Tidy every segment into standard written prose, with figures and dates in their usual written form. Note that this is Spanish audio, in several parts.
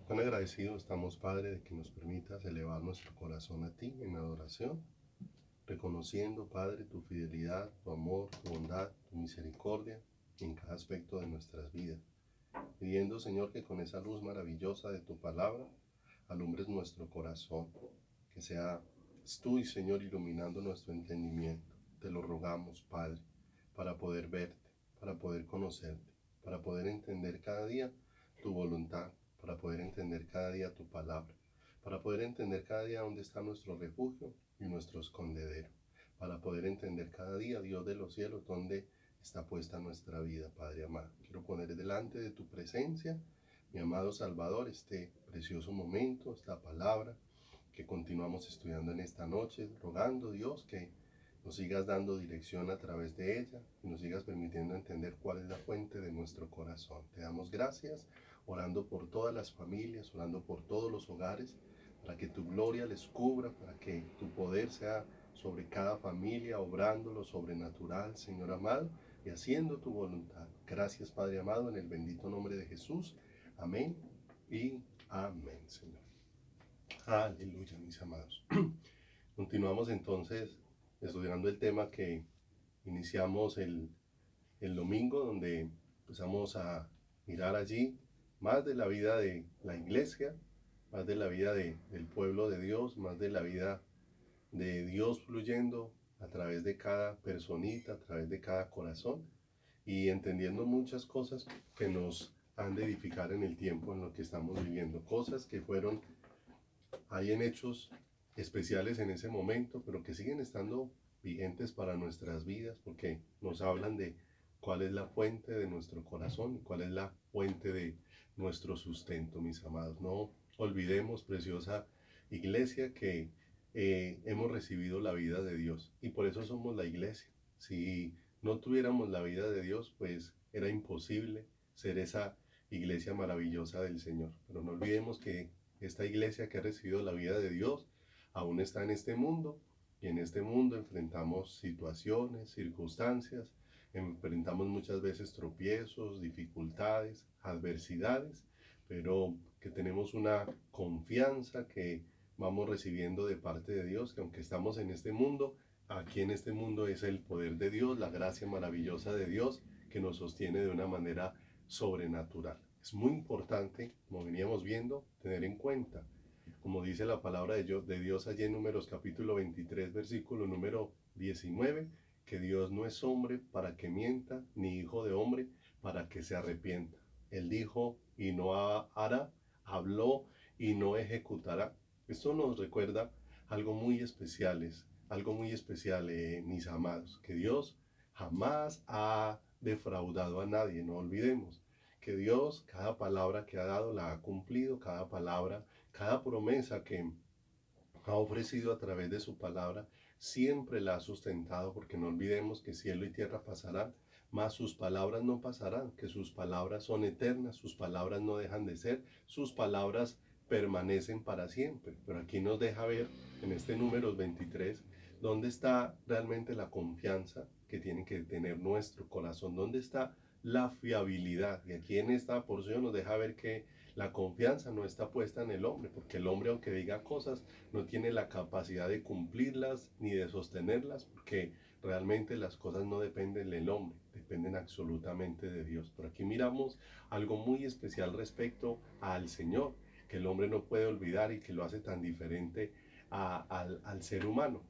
Cuán agradecidos estamos, Padre, de que nos permitas elevar nuestro corazón a ti en adoración, reconociendo, Padre, tu fidelidad, tu amor, tu bondad, tu misericordia en cada aspecto de nuestras vidas. Pidiendo, Señor, que con esa luz maravillosa de tu palabra alumbres nuestro corazón, que seas tú, Señor, iluminando nuestro entendimiento. Te lo rogamos, Padre, para poder verte, para poder conocerte, para poder entender cada día tu voluntad, para poder entender cada día tu palabra, para poder entender cada día dónde está nuestro refugio y nuestro escondedero, para poder entender cada día, Dios de los cielos, dónde está puesta nuestra vida, Padre amado. Quiero poner delante de tu presencia, mi amado Salvador, este precioso momento, esta palabra que continuamos estudiando en esta noche, rogando, Dios, que nos sigas dando dirección a través de ella y nos sigas permitiendo entender cuál es la fuente de nuestro corazón. Te damos gracias, orando por todas las familias, orando por todos los hogares, para que tu gloria les cubra, para que tu poder sea sobre cada familia, obrando lo sobrenatural, Señor amado, y haciendo tu voluntad. Gracias, Padre amado, en el bendito nombre de Jesús. Amén y amén, Señor. Aleluya, mis amados. Continuamos entonces estudiando el tema que iniciamos el domingo, donde empezamos a mirar allí más de la vida de la iglesia, más de la vida del pueblo de Dios, más de la vida de Dios fluyendo a través de cada personita, a través de cada corazón y entendiendo muchas cosas que nos han de edificar en el tiempo en lo que estamos viviendo, cosas que fueron ahí en hechos especiales en ese momento, pero que siguen estando vigentes para nuestras vidas porque nos hablan de cuál es la fuente de nuestro corazón y cuál es la fuente de nuestro sustento, mis amados. No olvidemos, preciosa iglesia, que hemos recibido la vida de Dios y por eso somos la iglesia. Si no tuviéramos la vida de Dios, pues era imposible ser esa iglesia maravillosa del Señor. Pero no olvidemos que esta iglesia que ha recibido la vida de Dios aún está en este mundo y en este mundo enfrentamos situaciones, circunstancias, enfrentamos muchas veces tropiezos, dificultades, adversidades, pero que tenemos una confianza que vamos recibiendo de parte de Dios, que aunque estamos en este mundo, aquí en este mundo es el poder de Dios, la gracia maravillosa de Dios que nos sostiene de una manera sobrenatural. Es muy importante, como veníamos viendo, tener en cuenta, como dice la palabra de Dios allí en Números capítulo 23, versículo número 19, que Dios no es hombre para que mienta, ni hijo de hombre para que se arrepienta. Él dijo y no hará, habló y no ejecutará. Esto nos recuerda algo muy especial, algo muy especial, mis amados, que Dios jamás ha defraudado a nadie, no olvidemos que Dios, cada palabra que ha dado, la ha cumplido, cada palabra, cada promesa que ha ofrecido a través de su palabra, siempre la ha sustentado, porque no olvidemos que cielo y tierra pasarán, mas sus palabras no pasarán, que sus palabras son eternas, sus palabras no dejan de ser, sus palabras permanecen para siempre. Pero aquí nos deja ver en este número 23 dónde está realmente la confianza que tiene que tener nuestro corazón, dónde está la fiabilidad. Y aquí en esta porción nos deja ver que la confianza no está puesta en el hombre, porque el hombre, aunque diga cosas, no tiene la capacidad de cumplirlas ni de sostenerlas, porque realmente las cosas no dependen del hombre, dependen absolutamente de Dios. Pero aquí miramos algo muy especial respecto al Señor, que el hombre no puede olvidar y que lo hace tan diferente al ser humano,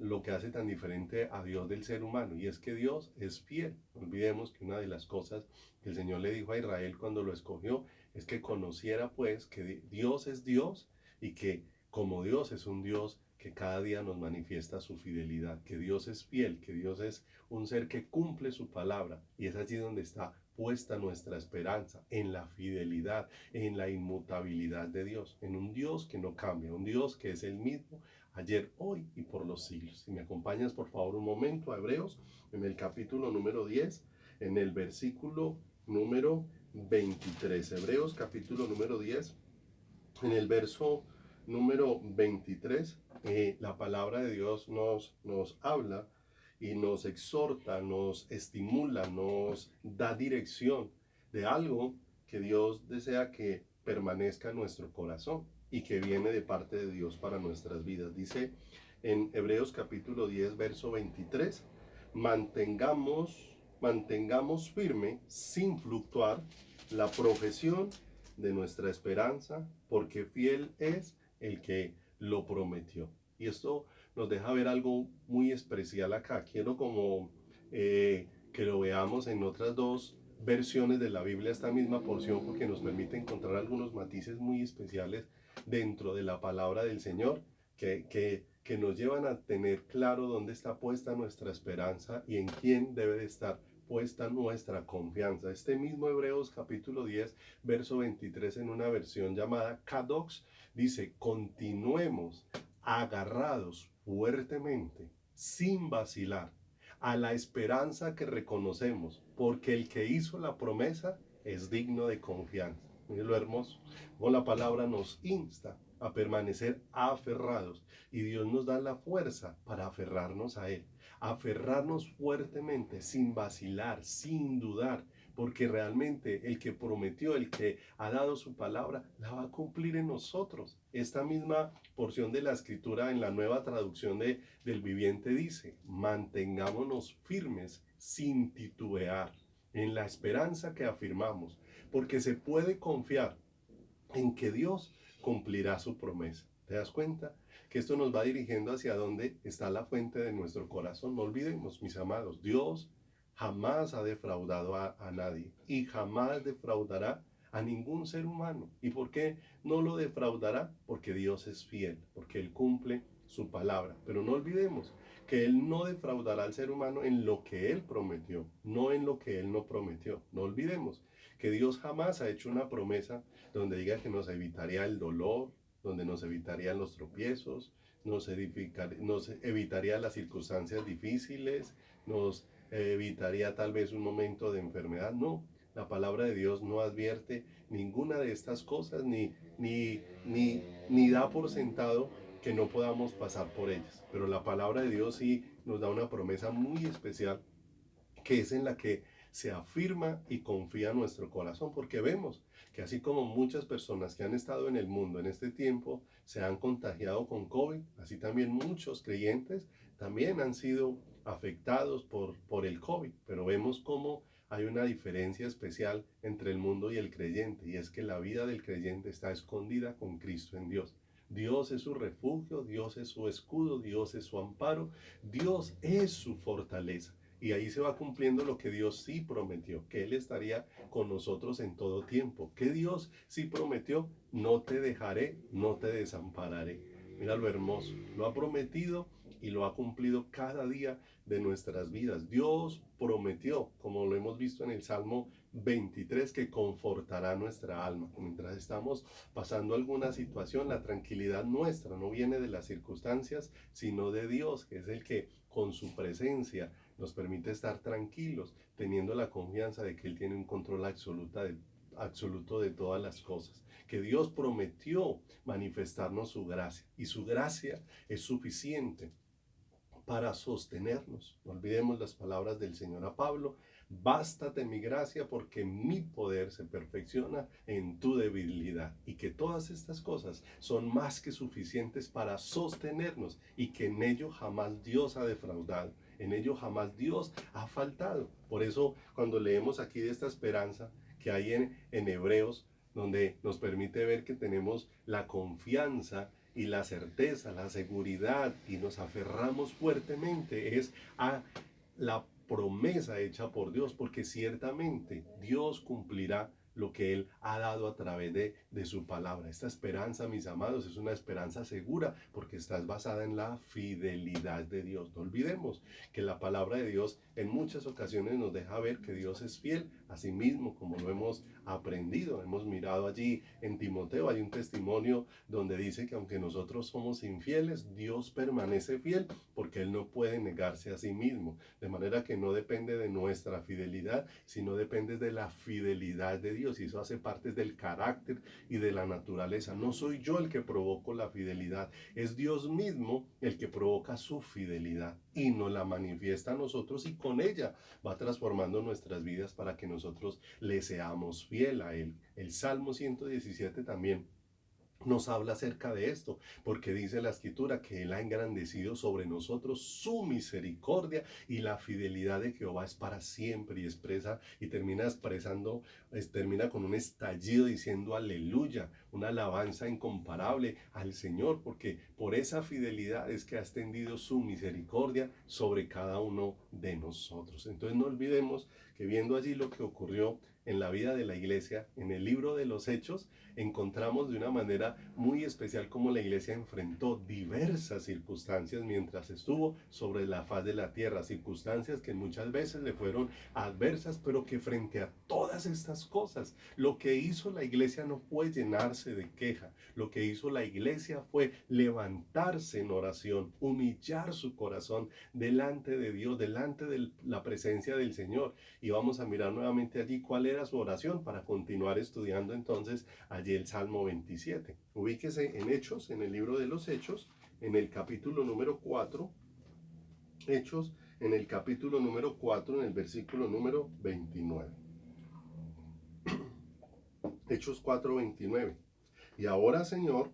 lo que hace tan diferente a Dios del ser humano, y es que Dios es fiel. No olvidemos que una de las cosas que el Señor le dijo a Israel cuando lo escogió es que conociera pues que Dios es Dios y que como Dios es un Dios que cada día nos manifiesta su fidelidad, que Dios es fiel, que Dios es un ser que cumple su palabra, y es allí donde está puesta nuestra esperanza, en la fidelidad, en la inmutabilidad de Dios, en un Dios que no cambia, un Dios que es el mismo ayer, hoy y por los siglos. Si me acompañas por favor un momento a Hebreos, en el capítulo número 10, en el versículo número 23. Hebreos capítulo número 10, en el verso número 23, la palabra de Dios nos habla y nos exhorta, nos estimula, nos da dirección de algo que Dios desea que permanezca en nuestro corazón y que viene de parte de Dios para nuestras vidas. Dice en Hebreos capítulo 10, verso 23, mantengamos firme, sin fluctuar, la profesión de nuestra esperanza, porque fiel es el que lo prometió. Y esto nos deja ver algo muy especial acá. Quiero como que lo veamos en otras dos versiones de la Biblia, esta misma porción, porque nos permite encontrar algunos matices muy especiales dentro de la palabra del Señor, que nos llevan a tener claro dónde está puesta nuestra esperanza y en quién debe de estar puesta nuestra confianza. Este mismo Hebreos capítulo 10, verso 23, en una versión llamada Kadox, dice: continuemos agarrados fuertemente, sin vacilar, a la esperanza que reconocemos, porque el que hizo la promesa es digno de confianza. Miren lo hermoso. Como la palabra nos insta a permanecer aferrados y Dios nos da la fuerza para aferrarnos a Él, aferrarnos fuertemente, sin vacilar, sin dudar, porque realmente el que prometió, el que ha dado su palabra, la va a cumplir en nosotros. Esta misma porción de la escritura en la nueva traducción del viviente dice: mantengámonos firmes sin titubear en la esperanza que afirmamos, porque se puede confiar en que Dios cumplirá su promesa. ¿Te das cuenta? Que esto nos va dirigiendo hacia dónde está la fuente de nuestro corazón. No olvidemos, mis amados, Dios jamás ha defraudado a nadie y jamás defraudará a ningún ser humano. ¿Y por qué no lo defraudará? Porque Dios es fiel, porque Él cumple su palabra. Pero no olvidemos que Él no defraudará al ser humano en lo que Él prometió, no en lo que Él no prometió. No olvidemos que Dios jamás ha hecho una promesa donde diga que nos evitaría el dolor, donde nos evitarían los tropiezos, nos evitaría las circunstancias difíciles, nos evitaría tal vez un momento de enfermedad. No, la palabra de Dios no advierte ninguna de estas cosas, ni da por sentado que no podamos pasar por ellas. Pero la palabra de Dios sí nos da una promesa muy especial, que es en la que se afirma y confía nuestro corazón, porque vemos que así como muchas personas que han estado en el mundo en este tiempo se han contagiado con COVID, así también muchos creyentes también han sido afectados por el COVID, pero vemos cómo hay una diferencia especial entre el mundo y el creyente, y es que la vida del creyente está escondida con Cristo en Dios. Dios es su refugio, Dios es su escudo, Dios es su amparo, Dios es su fortaleza. Y ahí se va cumpliendo lo que Dios sí prometió, que Él estaría con nosotros en todo tiempo. Que Dios sí prometió: no te dejaré, no te desampararé. Mira lo hermoso, lo ha prometido y lo ha cumplido cada día de nuestras vidas. Dios prometió, como lo hemos visto en el Salmo 23, que confortará nuestra alma. Mientras estamos pasando alguna situación, la tranquilidad nuestra no viene de las circunstancias, sino de Dios, que es el que con su presencia nos permite estar tranquilos, teniendo la confianza de que Él tiene un control absoluto de todas las cosas. Que Dios prometió manifestarnos su gracia, y su gracia es suficiente para sostenernos. No olvidemos las palabras del Señor a Pablo: bástate mi gracia, porque mi poder se perfecciona en tu debilidad. Y que todas estas cosas son más que suficientes para sostenernos, y que en ello jamás Dios ha defraudado, en ello jamás Dios ha faltado. Por eso, cuando leemos aquí de esta esperanza que hay en Hebreos, donde nos permite ver que tenemos la confianza y la certeza, la seguridad, y nos aferramos fuertemente, es a la promesa hecha por Dios, porque ciertamente Dios cumplirá lo que Él ha dado a través de su palabra. Esta esperanza, mis amados, es una esperanza segura, porque está basada en la fidelidad de Dios. No olvidemos que la palabra de Dios en muchas ocasiones nos deja ver que Dios es fiel a sí mismo, como lo hemos aprendido. Hemos mirado allí en Timoteo, hay un testimonio donde dice que aunque nosotros somos infieles, Dios permanece fiel, porque Él no puede negarse a sí mismo. De manera que no depende de nuestra fidelidad, sino depende de la fidelidad de Dios. Dios y eso hace parte del carácter y de la naturaleza. No soy yo el que provoco la fidelidad, es Dios mismo el que provoca su fidelidad y nos la manifiesta a nosotros y con ella va transformando nuestras vidas para que nosotros le seamos fiel a Él. El Salmo 117 también nos habla acerca de esto, porque dice la escritura que Él ha engrandecido sobre nosotros su misericordia y la fidelidad de Jehová es para siempre y expresa y termina expresando, termina con un estallido diciendo aleluya, una alabanza incomparable al Señor, porque por esa fidelidad es que ha extendido su misericordia sobre cada uno de nosotros. Entonces no olvidemos que viendo allí lo que ocurrió en la vida de la iglesia, en el libro de los Hechos, encontramos de una manera muy especial cómo la iglesia enfrentó diversas circunstancias mientras estuvo sobre la faz de la tierra, circunstancias que muchas veces le fueron adversas, pero que frente a todas estas cosas, lo que hizo la iglesia no fue llenarse de queja, lo que hizo la iglesia fue levantarse en oración, humillar su corazón delante de Dios, delante de la presencia del Señor. Y vamos a mirar nuevamente allí cuál era su oración para continuar estudiando entonces allí el Salmo 27. Ubíquese en Hechos, en el libro de los Hechos, en el capítulo número 4. Hechos, en el capítulo número 4, en el versículo número 29. Hechos 4, 29. Y ahora, Señor,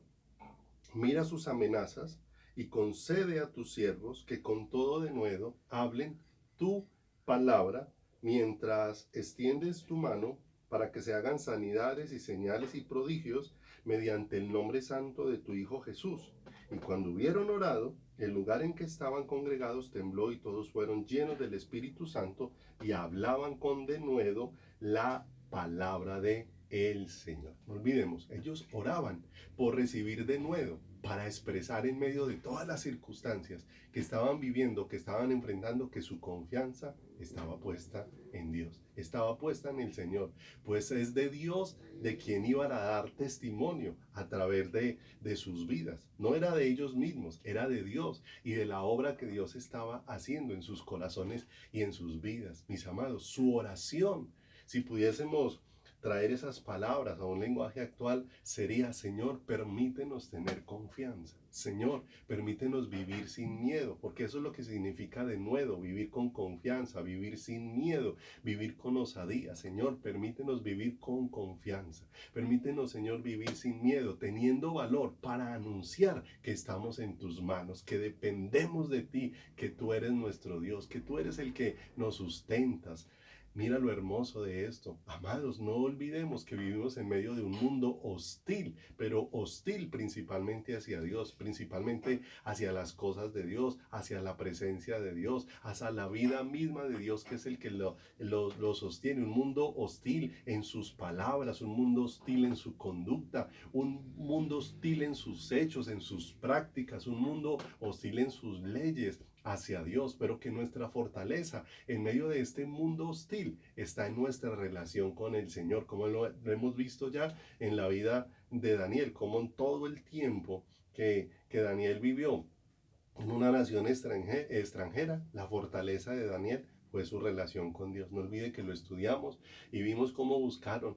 mira sus amenazas y concede a tus siervos que con todo denuedo hablen tu palabra mientras extiendes tu mano para que se hagan sanidades y señales y prodigios mediante el nombre santo de tu Hijo Jesús. Y cuando hubieron orado, el lugar en que estaban congregados tembló y todos fueron llenos del Espíritu Santo y hablaban con denuedo la palabra de el Señor. No olvidemos, ellos oraban por recibir denuedo, para expresar en medio de todas las circunstancias que estaban viviendo, que estaban enfrentando, que su confianza estaba puesta en Dios, estaba puesta en el Señor, pues es de Dios de quien iban a dar testimonio a través de sus vidas. No era de ellos mismos, era de Dios y de la obra que Dios estaba haciendo en sus corazones y en sus vidas. Mis amados, su oración, si pudiésemos traer esas palabras a un lenguaje actual, sería: Señor, permítenos tener confianza. Señor, permítenos vivir sin miedo, porque eso es lo que significa denuedo, vivir con confianza, vivir sin miedo, vivir con osadía. Señor, permítenos vivir con confianza. Permítenos, Señor, vivir sin miedo, teniendo valor para anunciar que estamos en tus manos, que dependemos de ti, que tú eres nuestro Dios, que tú eres el que nos sustentas. Mira lo hermoso de esto. Amados, no olvidemos que vivimos en medio de un mundo hostil, pero hostil principalmente hacia Dios, principalmente hacia las cosas de Dios, hacia la presencia de Dios, hacia la vida misma de Dios, que es el que lo sostiene. Un mundo hostil en sus palabras, un mundo hostil en su conducta, un mundo hostil en sus hechos, en sus prácticas, un mundo hostil en sus leyes hacia Dios, pero que nuestra fortaleza en medio de este mundo hostil está en nuestra relación con el Señor, como lo hemos visto ya en la vida de Daniel, como en todo el tiempo que Daniel vivió en una nación extranjera, la fortaleza de Daniel fue su relación con Dios. No olvide que lo estudiamos y vimos cómo buscaron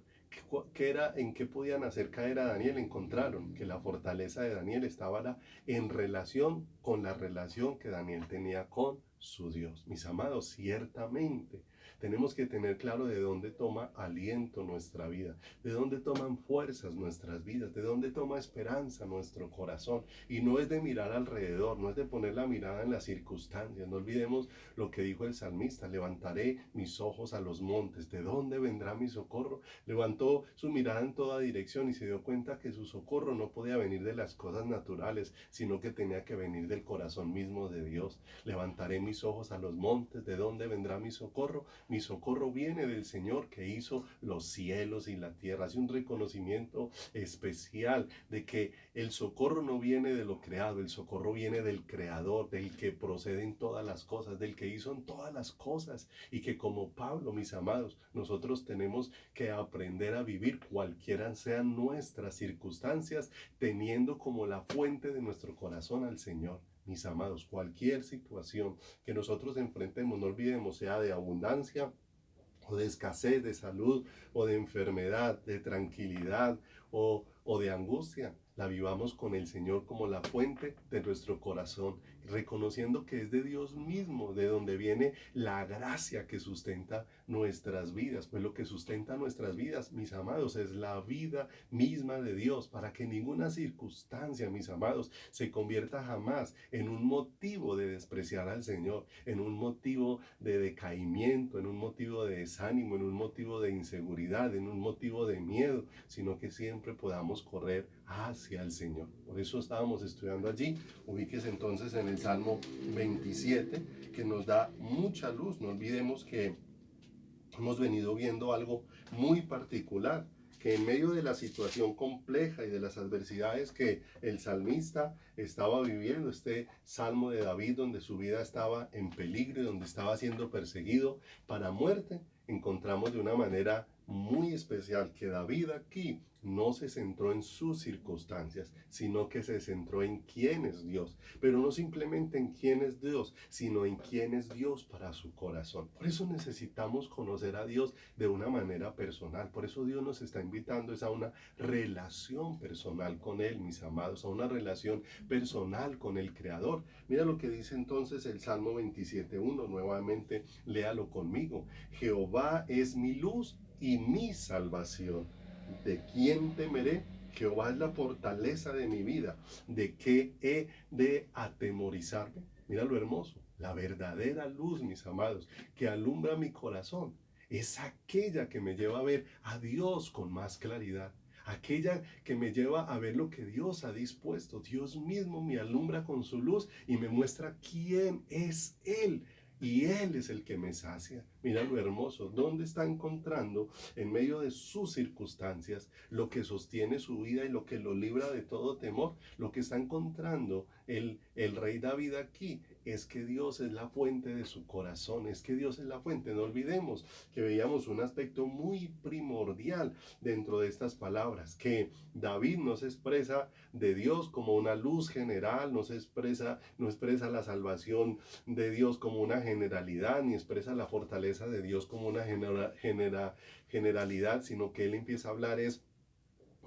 en qué podían hacer caer a Daniel. Encontraron que la fortaleza de Daniel estaba en relación con la relación que Daniel tenía con su Dios. Mis amados, ciertamente tenemos que tener claro de dónde toma aliento nuestra vida, de dónde toman fuerzas nuestras vidas, de dónde toma esperanza nuestro corazón. Y no es de mirar alrededor, no es de poner la mirada en las circunstancias. No olvidemos lo que dijo el salmista: levantaré mis ojos a los montes. ¿De dónde vendrá mi socorro? Levantó su mirada en toda dirección y se dio cuenta que su socorro no podía venir de las cosas naturales, sino que tenía que venir del corazón mismo de Dios. Levantaré mis ojos a los montes. ¿De dónde vendrá mi socorro? Mi socorro viene del Señor que hizo los cielos y la tierra. Hace un reconocimiento especial de que el socorro no viene de lo creado, el socorro viene del Creador, del que proceden todas las cosas, del que hizo en todas las cosas. Y que como Pablo, mis amados, nosotros tenemos que aprender a vivir cualquiera sean nuestras circunstancias, teniendo como la fuente de nuestro corazón al Señor. Mis amados, cualquier situación que nosotros enfrentemos, no olvidemos, sea de abundancia, o de escasez de salud, o de enfermedad, de tranquilidad o de angustia, la vivamos con el Señor como la fuente de nuestro corazón, reconociendo que es de Dios mismo, de donde viene la gracia que sustenta nuestras vidas. Pues lo que sustenta nuestras vidas, mis amados, es la vida misma de Dios, para que ninguna circunstancia, mis amados, se convierta jamás en un motivo de despreciar al Señor, en un motivo de decaimiento, en un motivo de desánimo, en un motivo de inseguridad, en un motivo de miedo, sino que siempre podamos correr hacia el Señor. Por eso estábamos estudiando allí. Ubíquese entonces en el Salmo 27, que nos da mucha luz. No olvidemos que hemos venido viendo algo muy particular, que en medio de la situación compleja y de las adversidades que el salmista estaba viviendo, este Salmo de David, donde su vida estaba en peligro y donde estaba siendo perseguido para muerte, encontramos de una manera muy especial que David aquí no se centró en sus circunstancias, sino que se centró en quién es Dios, pero no simplemente en quién es Dios, sino en quién es Dios para su corazón. Por eso necesitamos conocer a Dios de una manera personal, por eso Dios nos está invitando a una relación personal con Él, mis amados, a una relación personal con el Creador. Mira lo que dice entonces el Salmo 27:1, nuevamente léalo conmigo. Jehová es mi luz y mi salvación. ¿De quién temeré? Jehová es la fortaleza de mi vida. ¿De qué he de atemorizarme? Mira lo hermoso. La verdadera luz, mis amados, que alumbra mi corazón, es aquella que me lleva a ver a Dios con más claridad. Aquella que me lleva a ver lo que Dios ha dispuesto. Dios mismo me alumbra con su luz y me muestra quién es Él. Y Él es el que me sacia. Mira lo hermoso. ¿Dónde está encontrando en medio de sus circunstancias lo que sostiene su vida y lo que lo libra de todo temor? Lo que está encontrando el rey David aquí es que Dios es la fuente de su corazón, es que Dios es la fuente. No olvidemos que veíamos un aspecto muy primordial dentro de estas palabras, que David no se expresa de Dios como una luz general, no expresa la salvación de Dios como una generalidad, ni expresa la fortaleza de Dios como una generalidad, sino que él empieza a hablar es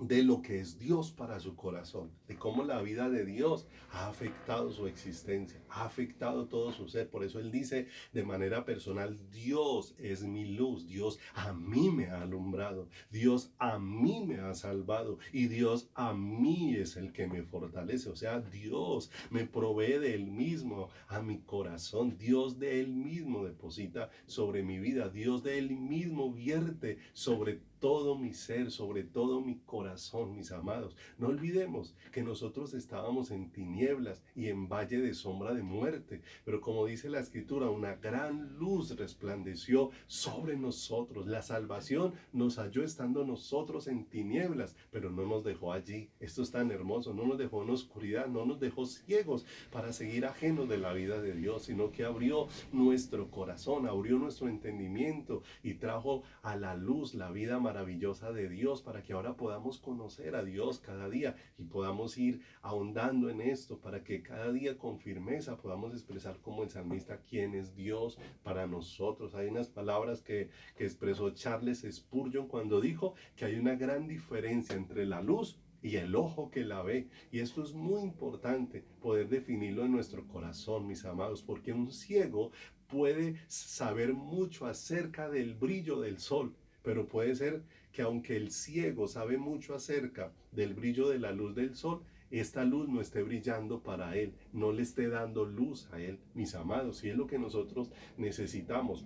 de lo que es Dios para su corazón, de cómo la vida de Dios ha afectado su existencia, ha afectado todo su ser. Por eso él dice de manera personal, Dios es mi luz, Dios a mí me ha alumbrado, Dios a mí me ha salvado y Dios a mí es el que me fortalece. O sea, Dios me provee de él mismo a mi corazón, Dios de él mismo deposita sobre mi vida, Dios de él mismo vierte sobre todo mi ser, sobre todo mi corazón, mis amados. No olvidemos que nosotros estábamos en tinieblas y en valle de sombra de muerte, pero como dice la Escritura, una gran luz resplandeció sobre nosotros. La salvación nos halló estando nosotros en tinieblas, pero no nos dejó allí. Esto es tan hermoso, no nos dejó en oscuridad, no nos dejó ciegos para seguir ajenos de la vida de Dios, sino que abrió nuestro corazón, abrió nuestro entendimiento y trajo a la luz la vida maravillosa de Dios, para que ahora podamos conocer a Dios cada día y podamos ir ahondando en esto, para que cada día con firmeza podamos expresar como el salmista quién es Dios para nosotros. Hay unas palabras que expresó Charles Spurgeon cuando dijo que hay una gran diferencia entre la luz y el ojo que la ve. Y esto es muy importante poder definirlo en nuestro corazón, mis amados, porque un ciego puede saber mucho acerca del brillo del sol, pero puede ser que aunque el ciego sabe mucho acerca del brillo de la luz del sol, esta luz no esté brillando para él, no le esté dando luz a él, mis amados. Y es lo que nosotros necesitamos.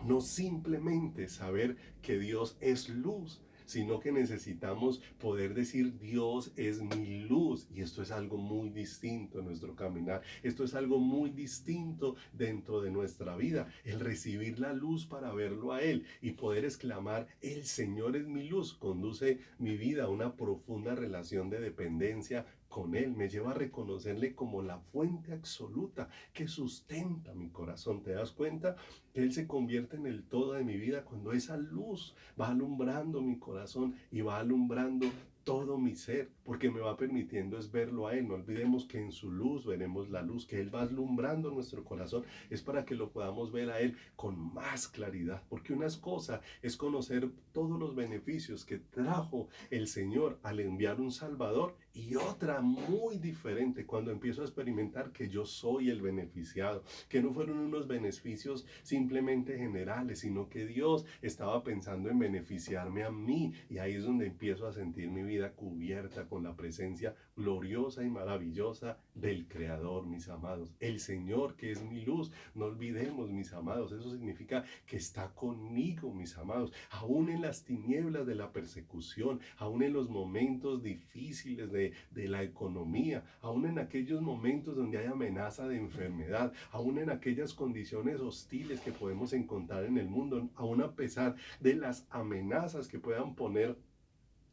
No simplemente saber que Dios es luz, sino que necesitamos poder decir Dios es mi luz. Y esto es algo muy distinto en nuestro caminar. Esto es algo muy distinto dentro de nuestra vida. El recibir la luz para verlo a Él y poder exclamar, el Señor es mi luz, conduce mi vida a una profunda relación de dependencia con Él. Me lleva a reconocerle como la fuente absoluta que sustenta mi corazón. ¿Te das cuenta? Que Él se convierte en el todo de mi vida cuando esa luz va alumbrando mi corazón y va alumbrando todo mi mi ser, porque me va permitiendo es verlo a Él. No olvidemos que en su luz veremos la luz, que Él va alumbrando nuestro corazón, es para que lo podamos ver a Él con más claridad, porque una cosa es conocer todos los beneficios que trajo el Señor al enviar un Salvador, y otra muy diferente cuando empiezo a experimentar que yo soy el beneficiado, que no fueron unos beneficios simplemente generales, sino que Dios estaba pensando en beneficiarme a mí, y ahí es donde empiezo a sentir mi vida cubierta con la presencia gloriosa y maravillosa del Creador, mis amados. El Señor, que es mi luz, no olvidemos, mis amados, eso significa que está conmigo, mis amados, aún en las tinieblas de la persecución, aún en los momentos difíciles de la economía, aún en aquellos momentos donde hay amenaza de enfermedad, aún en aquellas condiciones hostiles que podemos encontrar en el mundo, aún a pesar de las amenazas que puedan poner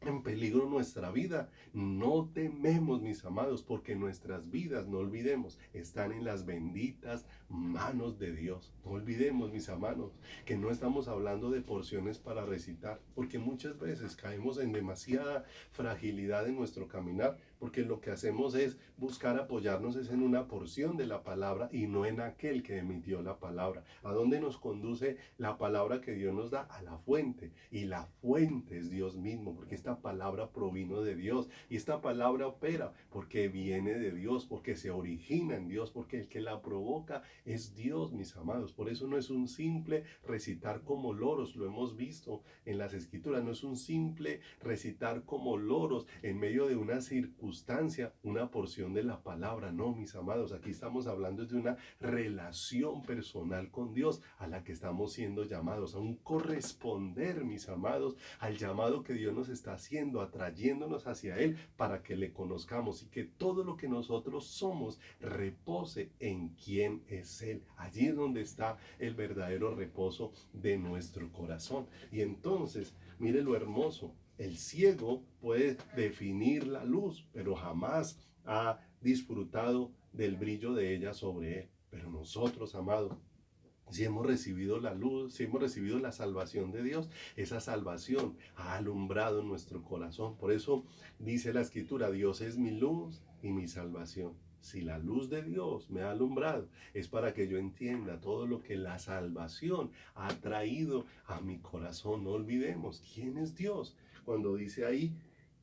en peligro nuestra vida. No tememos, mis amados, porque nuestras vidas, no olvidemos, están en las benditas manos de Dios. No olvidemos, mis amados, que no estamos hablando de porciones para recitar, porque muchas veces caemos en demasiada fragilidad en nuestro caminar, porque lo que hacemos es buscar apoyarnos es en una porción de la palabra y no en aquel que emitió la palabra. ¿A dónde nos conduce la palabra que Dios nos da? A la fuente, y la fuente es Dios mismo, porque esta palabra provino de Dios, y esta palabra opera porque viene de Dios, porque se origina en Dios, porque el que la provoca es Dios, mis amados. Por eso no es un simple recitar como loros, lo hemos visto en las escrituras, no es un simple recitar como loros en medio de una circunstancia, una porción de la palabra. No, mis amados, aquí estamos hablando de una relación personal con Dios a la que estamos siendo llamados, a un corresponder, mis amados, al llamado que Dios nos está haciendo, atrayéndonos hacia Él para que le conozcamos, y que todo lo que nosotros somos repose en quién es Él. Allí es donde está el verdadero reposo de nuestro corazón. Y entonces, mire lo hermoso, el ciego puede definir la luz, pero jamás ha disfrutado del brillo de ella sobre él. Pero nosotros, amados, si hemos recibido la luz, si hemos recibido la salvación de Dios, esa salvación ha alumbrado nuestro corazón. Por eso dice la Escritura, Dios es mi luz y mi salvación. Si la luz de Dios me ha alumbrado, es para que yo entienda todo lo que la salvación ha traído a mi corazón. No olvidemos quién es Dios. Cuando dice ahí,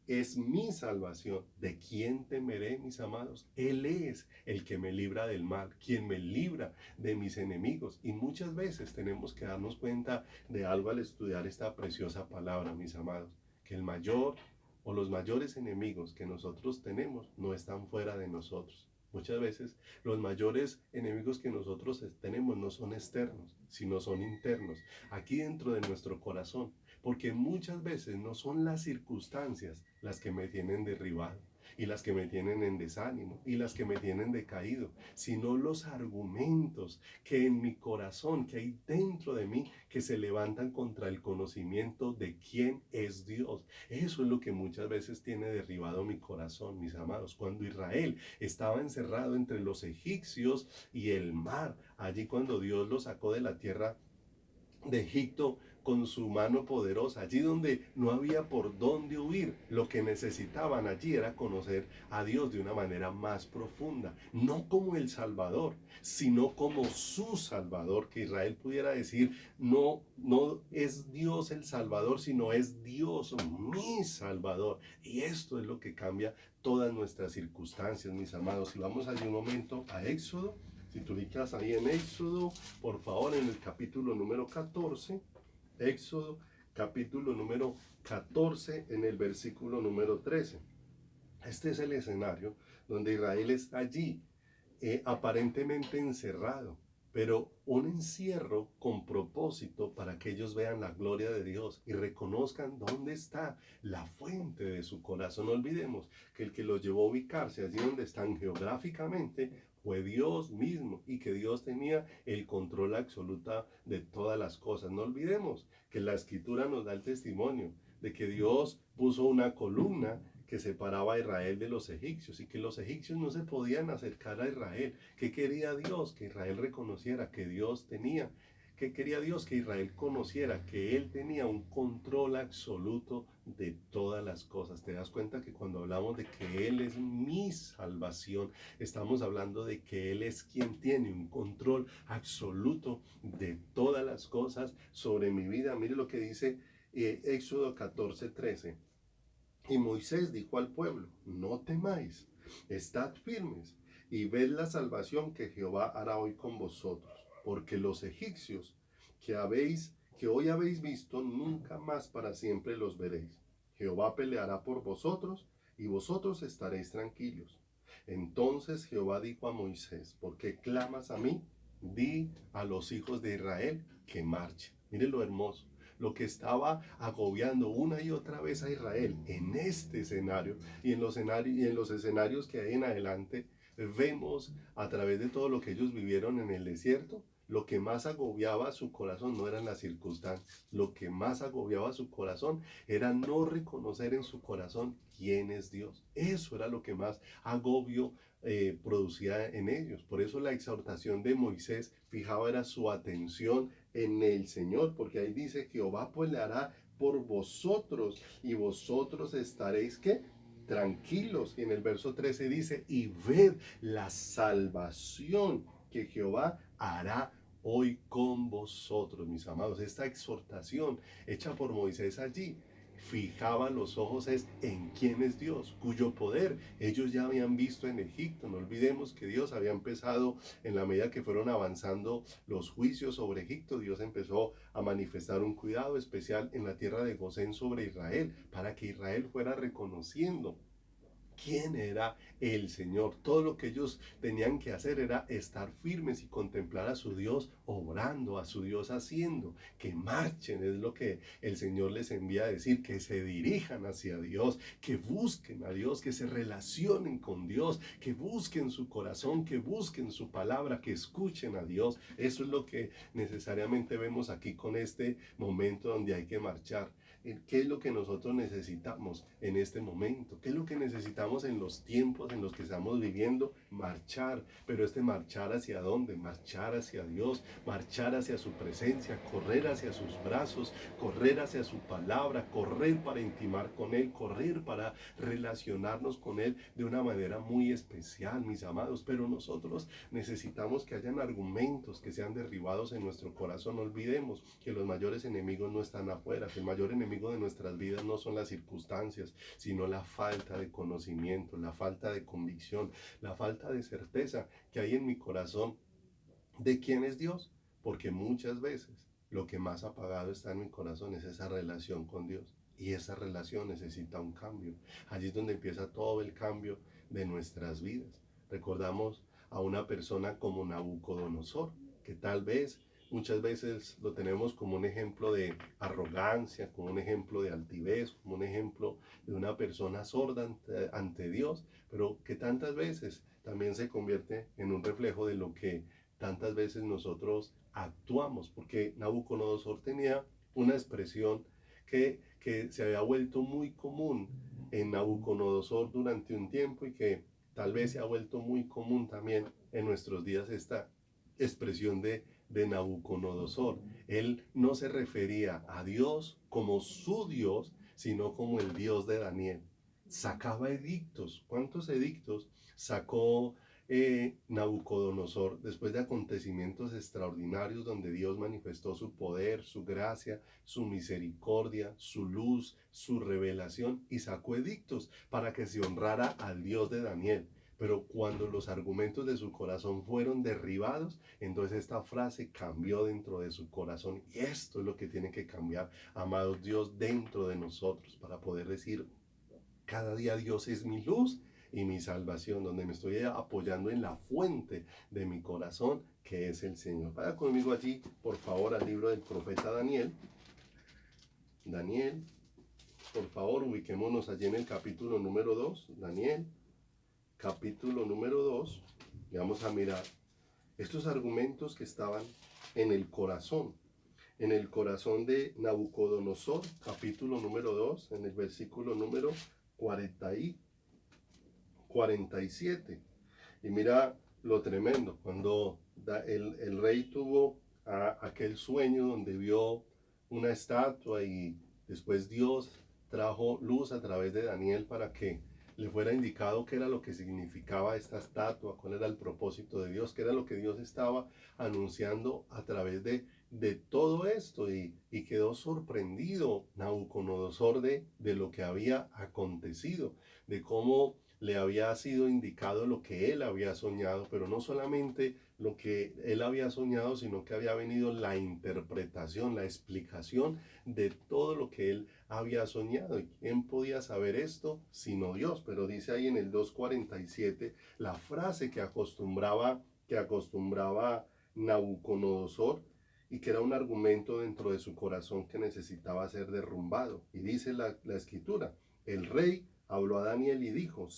es mi salvación. ¿De quién temeré, mis amados? Él es el que me libra del mal, quien me libra de mis enemigos. Y muchas veces tenemos que darnos cuenta de algo al estudiar esta preciosa palabra, mis amados, que el mayor o los mayores enemigos que nosotros tenemos no están fuera de nosotros. Muchas veces los mayores enemigos que nosotros tenemos no son externos, sino son internos, aquí dentro de nuestro corazón, porque muchas veces no son las circunstancias las que me tienen derribado y las que me tienen en desánimo y las que me tienen decaído, sino los argumentos que en mi corazón, que hay dentro de mí, que se levantan contra el conocimiento de quién es Dios. Eso es lo que muchas veces tiene derribado mi corazón, mis amados. Cuando Israel estaba encerrado entre los egipcios y el mar, allí cuando Dios lo sacó de la tierra de Egipto con su mano poderosa, allí donde no había por dónde huir, lo que necesitaban allí era conocer a Dios de una manera más profunda, no como el Salvador, sino como su Salvador, que Israel pudiera decir, no es Dios el Salvador, sino es Dios mi Salvador. Y esto es lo que cambia todas nuestras circunstancias, mis amados. Y vamos allí un momento a Éxodo. Si tú ubicas ahí en Éxodo, por favor, en el capítulo número 14, Éxodo, capítulo número 14, en el versículo número 13. Este es el escenario donde Israel está allí, aparentemente encerrado, pero un encierro con propósito para que ellos vean la gloria de Dios y reconozcan dónde está la fuente de su corazón. No olvidemos que el que los llevó a ubicarse allí donde están geográficamente fue Dios mismo, y que Dios tenía el control absoluto de todas las cosas. No olvidemos que la Escritura nos da el testimonio de que Dios puso una columna que separaba a Israel de los egipcios, y que los egipcios no se podían acercar a Israel. ¿Qué quería Dios? Que Israel reconociera que Dios tenía ¿Qué quería Dios? Que Israel conociera que Él tenía un control absoluto de todas las cosas. Te das cuenta que cuando hablamos de que Él es mi salvación, estamos hablando de que Él es quien tiene un control absoluto de todas las cosas sobre mi vida. Mire lo que dice Éxodo 14:13. Y Moisés dijo al pueblo: no temáis, estad firmes y ved la salvación que Jehová hará hoy con vosotros, porque los egipcios que hoy habéis visto, nunca más para siempre los veréis. Jehová peleará por vosotros y vosotros estaréis tranquilos. Entonces Jehová dijo a Moisés: ¿por qué clamas a mí? Di a los hijos de Israel que marchen. Mire lo hermoso, lo que estaba agobiando una y otra vez a Israel en este escenario y en los escenarios que hay en adelante. Vemos a través de todo lo que ellos vivieron en el desierto. Lo que más agobiaba su corazón no eran las circunstancias, lo que más agobiaba su corazón era no reconocer en su corazón quién es Dios. Eso era lo que más agobio producía en ellos. Por eso la exhortación de Moisés fijaba era su atención en el Señor, porque ahí dice: Jehová pues le hará por vosotros y vosotros estaréis ¿qué? Tranquilos. Y en el verso 13 dice: y ved la salvación que Jehová hará hoy con vosotros, mis amados. Esta exhortación hecha por Moisés allí fijaba los ojos es en quién es Dios, cuyo poder ellos ya habían visto en Egipto. No olvidemos que Dios había empezado, en la medida que fueron avanzando los juicios sobre Egipto, Dios empezó a manifestar un cuidado especial en la tierra de Gosén sobre Israel, para que Israel fuera reconociendo quién era el Señor. Todo lo que ellos tenían que hacer era estar firmes y contemplar a su Dios obrando, a su Dios haciendo, que marchen, es lo que el Señor les envía a decir, que se dirijan hacia Dios, que busquen a Dios, que se relacionen con Dios, que busquen su corazón, que busquen su palabra, que escuchen a Dios. Eso es lo que necesariamente vemos aquí con este momento donde hay que marchar. ¿Qué es lo que nosotros necesitamos en este momento? ¿Qué es lo que necesitamos en los tiempos en los que estamos viviendo? Marchar. Pero marchar ¿hacia dónde? Marchar hacia Dios, marchar hacia su presencia, correr hacia sus brazos, correr hacia su palabra, correr para intimar con Él, correr para relacionarnos con Él de una manera muy especial, mis amados. Pero nosotros necesitamos que hayan argumentos que sean derribados en nuestro corazón. No olvidemos que los mayores enemigos no están afuera, que el mayor enemigo de nuestras vidas no son las circunstancias, sino la falta de conocimiento, la falta de convicción, la falta de certeza que hay en mi corazón de quién es Dios, porque muchas veces lo que más apagado está en mi corazón es esa relación con Dios, y esa relación necesita un cambio. Allí es donde empieza todo el cambio de nuestras vidas. Recordamos a una persona como Nabucodonosor, que tal vez muchas veces lo tenemos como un ejemplo de arrogancia, como un ejemplo de altivez, como un ejemplo de una persona sorda ante Dios, pero que tantas veces también se convierte en un reflejo de lo que tantas veces nosotros actuamos, porque Nabucodonosor tenía una expresión que se había vuelto muy común en Nabucodonosor durante un tiempo, y que tal vez se ha vuelto muy común también en nuestros días, esta expresión de Nabucodonosor. Él no se refería a Dios como su Dios, sino como el Dios de Daniel. Sacaba edictos. ¿Cuántos edictos sacó Nabucodonosor después de acontecimientos extraordinarios donde Dios manifestó su poder, su gracia, su misericordia, su luz, su revelación, y sacó edictos para que se honrara al Dios de Daniel? Pero cuando los argumentos de su corazón fueron derribados, entonces esta frase cambió dentro de su corazón. Y esto es lo que tiene que cambiar, amados Dios, dentro de nosotros, para poder decir: cada día Dios es mi luz y mi salvación, donde me estoy apoyando en la fuente de mi corazón, que es el Señor. Vaya conmigo allí, por favor, al libro del profeta Daniel. Daniel, por favor, ubiquémonos allí en el capítulo número 2. Daniel, capítulo número 2. Y vamos a mirar estos argumentos que estaban en el corazón de Nabucodonosor, capítulo número 2, en el versículo número 47. Y mira lo tremendo, cuando el rey tuvo a aquel sueño donde vio una estatua y después Dios trajo luz a través de Daniel para que le fuera indicado qué era lo que significaba esta estatua, cuál era el propósito de Dios, qué era lo que Dios estaba anunciando a través de todo esto y quedó sorprendido Nabucodonosor de lo que había acontecido, de cómo le había sido indicado lo que él había soñado, pero no solamente lo que él había soñado, sino que había venido la interpretación, la explicación de todo lo que él había soñado. ¿Y quién podía saber esto sino Dios? Pero dice ahí en el 2:47 la frase que acostumbraba Nabucodonosor y que era un argumento dentro de su corazón que necesitaba ser derrumbado. Y dice la escritura, el rey habló a Daniel y dijo,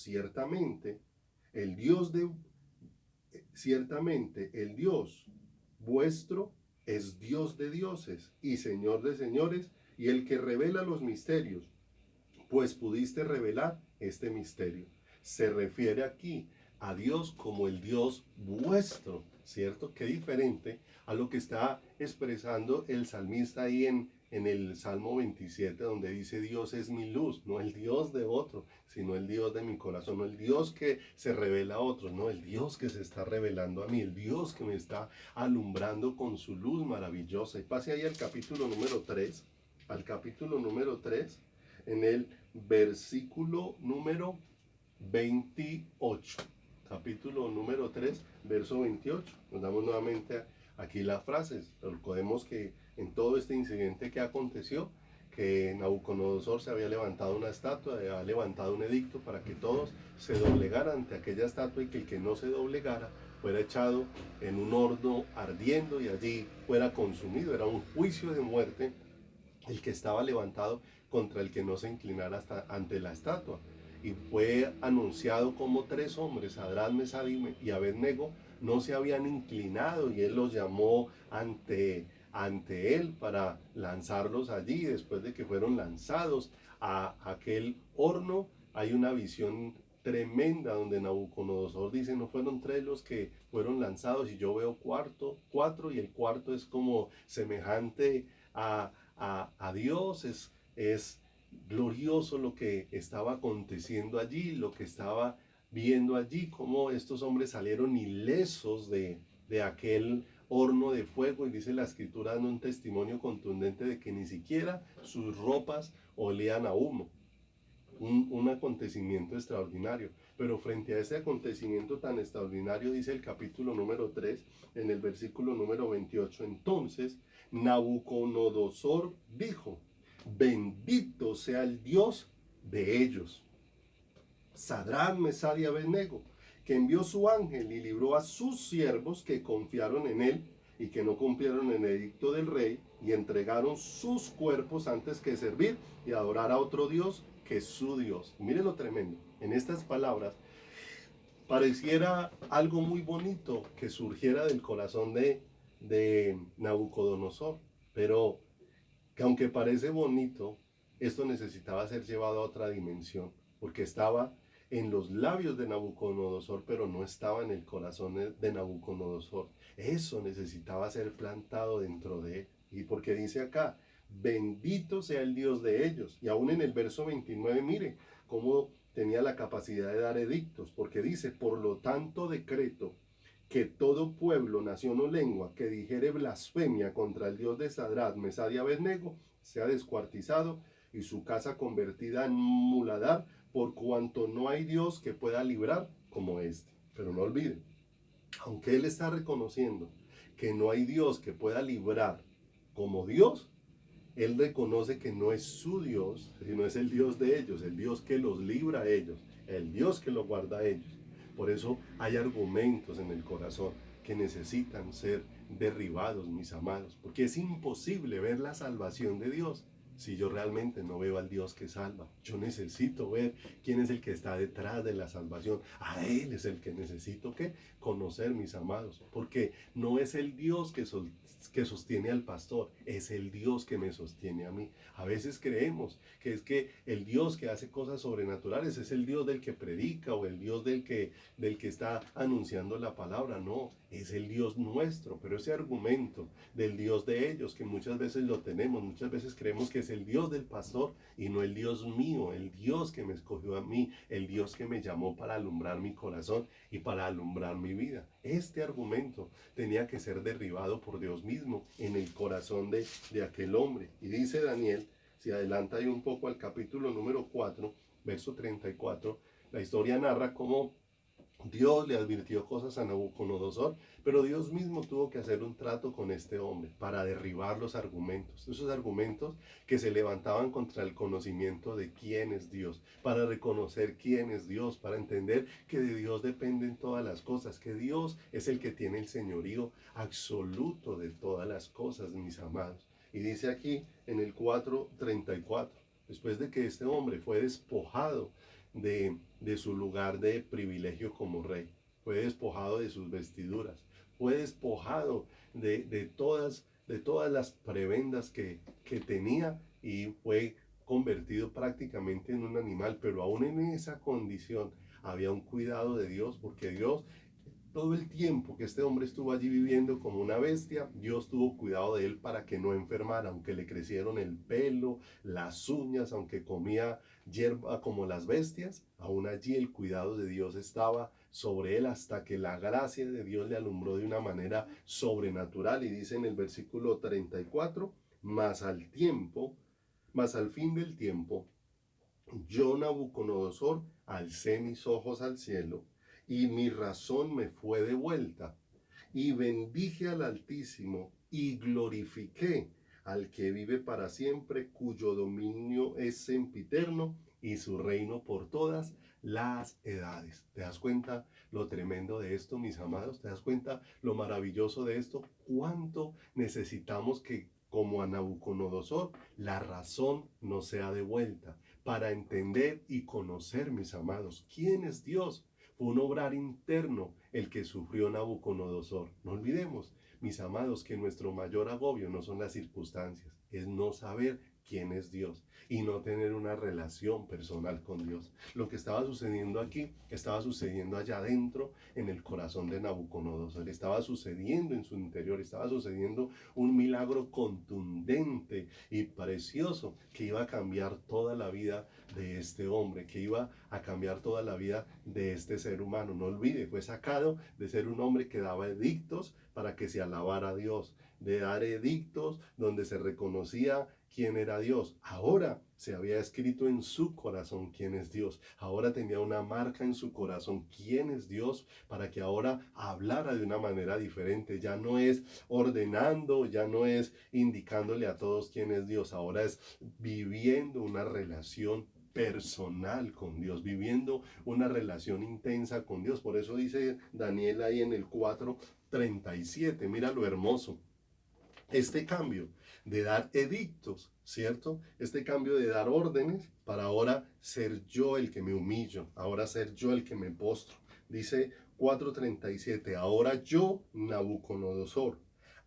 el Dios de ciertamente el Dios vuestro es Dios de dioses y Señor de señores y el que revela los misterios, pues pudiste revelar este misterio. Se refiere aquí a Dios como el Dios vuestro, ¿cierto? Qué diferente a lo que está expresando el salmista ahí en el Salmo 27, donde dice Dios es mi luz, no el Dios de otro, sino el Dios de mi corazón, no el Dios que se revela a otros, no el Dios que se está revelando a mí, el Dios que me está alumbrando con su luz maravillosa. Y pase ahí al capítulo número 3, en el versículo número 28. Capítulo número 3, verso 28. Nos damos nuevamente aquí las frases. Recordemos que en todo este incidente que aconteció, que Nabucodonosor se había levantado una estatua, había levantado un edicto para que todos se doblegaran ante aquella estatua y que el que no se doblegara fuera echado en un horno ardiendo y allí fuera consumido. Era un juicio de muerte el que estaba levantado contra el que no se inclinara hasta ante la estatua. Y fue anunciado como tres hombres, Sadrach, Mesach y Abednego, no se habían inclinado y él los llamó ante él para lanzarlos allí. Después de que fueron lanzados a aquel horno, hay una visión tremenda donde Nabucodonosor dice, no fueron tres los que fueron lanzados y yo veo cuatro y el cuarto es como semejante a Dios, es glorioso lo que estaba aconteciendo allí, lo que estaba viendo allí, cómo estos hombres salieron ilesos de aquel horno de fuego, y dice la escritura dando un testimonio contundente de que ni siquiera sus ropas olían a humo. Un acontecimiento extraordinario. Pero frente a ese acontecimiento tan extraordinario, dice el capítulo número 3, en el versículo número 28, entonces Nabucodonosor dijo, bendito sea el Dios de ellos, Sadrach, Mesach y Abednego, que envió su ángel y libró a sus siervos que confiaron en él y que no cumplieron el edicto del rey y entregaron sus cuerpos antes que servir y adorar a otro Dios que es su Dios. Mire lo tremendo. En estas palabras pareciera algo muy bonito que surgiera del corazón de Nabucodonosor, pero que aunque parece bonito, esto necesitaba ser llevado a otra dimensión, porque estaba en los labios de Nabucodonosor, pero no estaba en el corazón de Nabucodonosor. Eso necesitaba ser plantado dentro de él. Y porque dice acá, bendito sea el Dios de ellos. Y aún en el verso 29, mire cómo tenía la capacidad de dar edictos, porque dice, por lo tanto decreto que todo pueblo, nación o lengua que dijere blasfemia contra el Dios de Sadrach, Mesach y Abednego sea descuartizado y su casa convertida en muladar, por cuanto no hay Dios que pueda librar como este. Pero no olviden, aunque él está reconociendo que no hay Dios que pueda librar como Dios, él reconoce que no es su Dios, sino es el Dios de ellos, el Dios que los libra a ellos, el Dios que los guarda a ellos. Por eso hay argumentos en el corazón que necesitan ser derribados, mis amados, porque es imposible ver la salvación de Dios si yo realmente no veo al Dios que salva? Yo necesito ver quién es el que está detrás de la salvación. A Él es el que necesito que conocer, mis amados, porque no es el Dios que sostiene al pastor, es el Dios que me sostiene a mí. A veces creemos que es que el Dios que hace cosas sobrenaturales es el Dios del que predica o el Dios del que está anunciando la palabra. No, es el Dios nuestro, pero ese argumento del Dios de ellos, que muchas veces lo tenemos, muchas veces creemos que es el Dios del pastor y no el Dios mío, el Dios que me escogió a mí, el Dios que me llamó para alumbrar mi corazón y para alumbrar mi vida. Este argumento tenía que ser derribado por Dios mismo en el corazón de aquel hombre. Y dice Daniel, si adelanta ahí un poco al capítulo número 4, verso 34, la historia narra cómo Dios le advirtió cosas a Nabucodonosor, pero Dios mismo tuvo que hacer un trato con este hombre para derribar los argumentos, esos argumentos que se levantaban contra el conocimiento de quién es Dios, para reconocer quién es Dios, para entender que de Dios dependen todas las cosas, que Dios es el que tiene el señorío absoluto de todas las cosas, mis amados. Y dice aquí en el 4:34, después de que este hombre fue despojado de su lugar de privilegio como rey, fue despojado de sus vestiduras, fue despojado de todas las prebendas que tenía y fue convertido prácticamente en un animal, pero aún en esa condición había un cuidado de Dios, porque Dios, todo el tiempo que este hombre estuvo allí viviendo como una bestia, Dios tuvo cuidado de él para que no enfermara, aunque le crecieron el pelo, las uñas, aunque comía hierba como las bestias, aún allí el cuidado de Dios estaba sobre él hasta que la gracia de Dios le alumbró de una manera sobrenatural. Y dice en el versículo 34, más al tiempo, más al fin del tiempo, yo, Nabucodonosor, alcé mis ojos al cielo y mi razón me fue devuelta y bendije al Altísimo y glorifiqué al que vive para siempre, cuyo dominio es sempiterno y su reino por todas las edades. ¿Te das cuenta lo tremendo de esto, mis amados? ¿Te das cuenta lo maravilloso de esto? ¿Cuánto necesitamos que, como a Nabucodonosor, la razón nos sea devuelta para entender y conocer, mis amados, quién es Dios? Fue un obrar interno el que sufrió Nabucodonosor. No olvidemos, mis amados, que nuestro mayor agobio no son las circunstancias, es no saber quién es Dios y no tener una relación personal con Dios. Lo que estaba sucediendo aquí estaba sucediendo allá adentro en el corazón de Nabucodonosor, estaba sucediendo en su interior, estaba sucediendo un milagro contundente y precioso que iba a cambiar toda la vida de este hombre, que iba a cambiar toda la vida de este ser humano. No olvide, fue sacado de ser un hombre que daba edictos para que se alabara a Dios, de dar edictos donde se reconocía quién era Dios. Ahora se había escrito en su corazón quién es Dios. Ahora tenía una marca en su corazón quién es Dios, para que ahora hablara de una manera diferente. Ya no es ordenando, ya no es indicándole a todos quién es Dios. Ahora es viviendo una relación personal con Dios, viviendo una relación intensa con Dios. Por eso dice Daniel ahí en el 4:37, mira lo hermoso. Este cambio de dar edictos, ¿cierto? Este cambio de dar órdenes para ahora ser yo el que me humillo, ahora ser yo el que me postro. Dice 4:37, ahora yo, Nabucodonosor,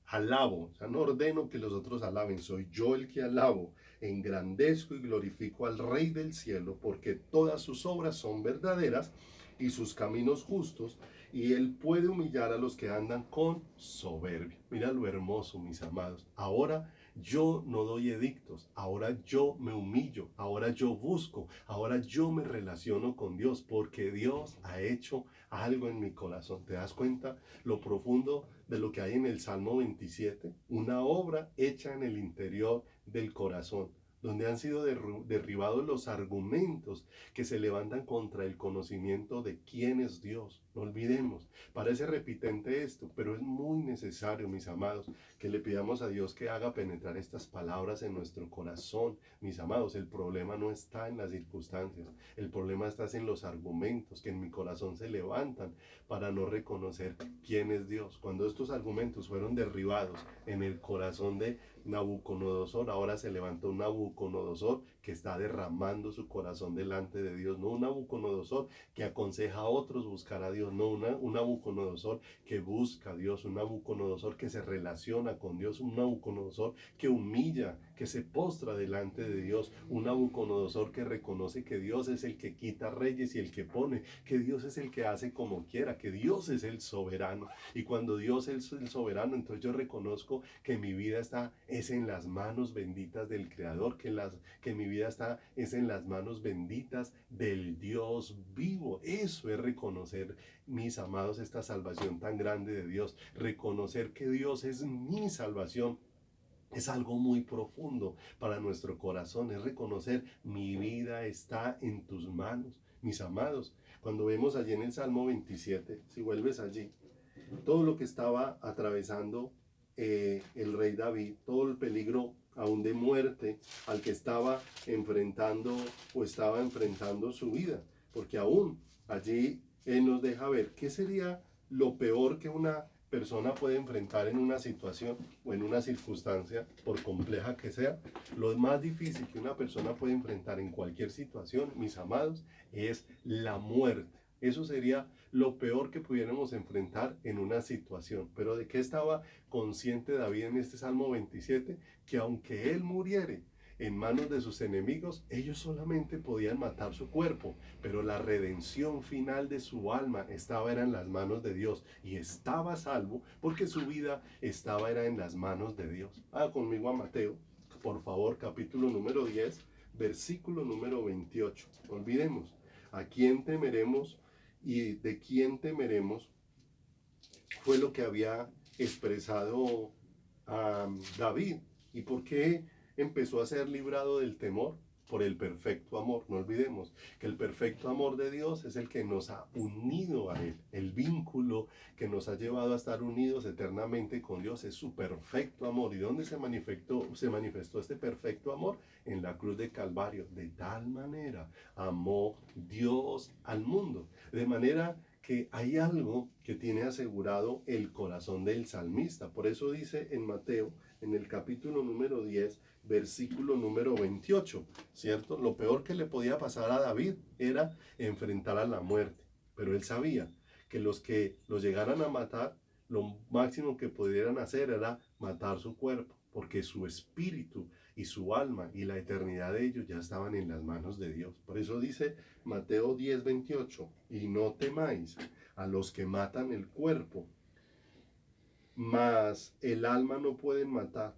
alabo, o sea, no ordeno que los otros alaben, soy yo el que alabo, engrandezco y glorifico al Rey del cielo, porque todas sus obras son verdaderas y sus caminos justos, y él puede humillar a los que andan con soberbia. Mira lo hermoso, mis amados. Ahora yo no doy edictos, ahora yo me humillo, ahora yo busco, ahora yo me relaciono con Dios, porque Dios ha hecho algo en mi corazón. ¿Te das cuenta lo profundo de lo que hay en el Salmo 27? Una obra hecha en el interior del corazón, donde han sido derribados los argumentos que se levantan contra el conocimiento de quién es Dios. No olvidemos, parece repitente esto, pero es muy necesario, mis amados, que le pidamos a Dios que haga penetrar estas palabras en nuestro corazón. Mis amados, el problema no está en las circunstancias, el problema está en los argumentos que en mi corazón se levantan para no reconocer quién es Dios. Cuando estos argumentos fueron derribados en el corazón de Nabucodonosor, ahora se levantó un Nabucodonosor Nabucodonosor que está derramando su corazón delante de Dios, no un Nabucodonosor que aconseja a otros buscar a Dios, no un Nabucodonosor que busca a Dios, un Nabucodonosor que se relaciona con Dios, un Nabucodonosor que humilla, que se postra delante de Dios, un Nabucodonosor que reconoce que Dios es el que quita reyes y el que pone, que Dios es el que hace como quiera, que Dios es el soberano. Y cuando Dios es el soberano, entonces yo reconozco que mi vida es en las manos benditas del Creador, que mi vida es en las manos benditas del Dios vivo. Eso es reconocer, mis amados, esta salvación tan grande de Dios. Reconocer que Dios es mi salvación es algo muy profundo para nuestro corazón, es reconocer mi vida está en tus manos, mis amados. Cuando vemos allí en el Salmo 27, si vuelves allí, todo lo que estaba atravesando el rey David, todo el peligro aún de muerte al que estaba enfrentando o estaba enfrentando su vida, porque aún allí él nos deja ver qué sería lo peor que una persona puede enfrentar en una situación o en una circunstancia, por compleja que sea. Lo más difícil que una persona puede enfrentar en cualquier situación, mis amados, es la muerte. Eso sería lo peor que pudiéramos enfrentar en una situación. Pero ¿de qué estaba consciente David en este Salmo 27? Que aunque él muriere en manos de sus enemigos, ellos solamente podían matar su cuerpo, pero la redención final de su alma era en las manos de Dios y estaba salvo porque su vida era en las manos de Dios. Conmigo a Mateo, por favor, capítulo número 10, versículo número 28. Olvidemos, ¿a quién temeremos y de quién temeremos? Fue lo que había expresado David. ¿Y por qué empezó a ser librado del temor? Por el perfecto amor. No olvidemos que el perfecto amor de Dios es el que nos ha unido a Él. El vínculo que nos ha llevado a estar unidos eternamente con Dios es su perfecto amor. ¿Y dónde se manifestó este perfecto amor? En la cruz de Calvario. De tal manera amó Dios al mundo. De manera que hay algo que tiene asegurado el corazón del salmista. Por eso dice en Mateo, en el capítulo número 10, versículo número 28, ¿cierto? Lo peor que le podía pasar a David era enfrentar a la muerte, pero él sabía que los que lo llegaran a matar, lo máximo que pudieran hacer era matar su cuerpo, porque su espíritu y su alma y la eternidad de ellos ya estaban en las manos de Dios. Por eso dice Mateo 10:28, y no temáis a los que matan el cuerpo, mas el alma no pueden matar.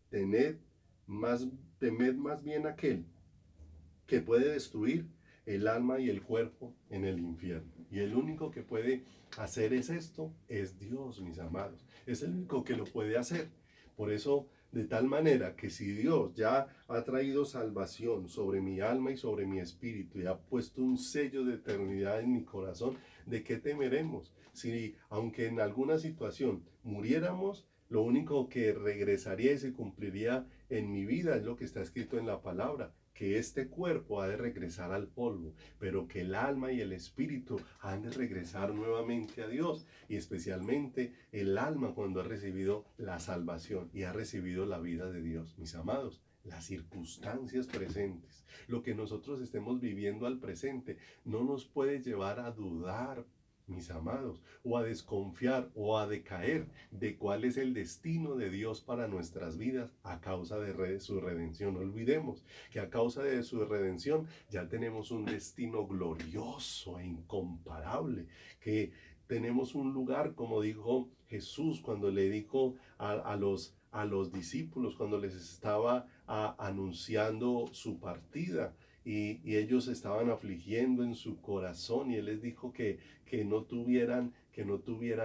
Tened temed más bien aquel que puede destruir el alma y el cuerpo en el infierno. Y el único que puede hacer esto es Dios, mis amados. Es el único que lo puede hacer. Por eso, de tal manera que si Dios ya ha traído salvación sobre mi alma y sobre mi espíritu y ha puesto un sello de eternidad en mi corazón, ¿de qué temeremos? Si aunque en alguna situación muriéramos, lo único que regresaría y se cumpliría en mi vida es lo que está escrito en la palabra, que este cuerpo ha de regresar al polvo, pero que el alma y el espíritu han de regresar nuevamente a Dios, y especialmente el alma cuando ha recibido la salvación y ha recibido la vida de Dios. Mis amados, las circunstancias presentes, lo que nosotros estemos viviendo al presente, no nos puede llevar a dudar, mis amados, o a desconfiar o a decaer de cuál es el destino de Dios para nuestras vidas a causa de su redención. No olvidemos que a causa de su redención ya tenemos un destino glorioso e incomparable, que tenemos un lugar, como dijo Jesús cuando le dijo a los discípulos, cuando les estaba anunciando su partida. Y ellos estaban afligiendo en su corazón y Él les dijo que no tuvieran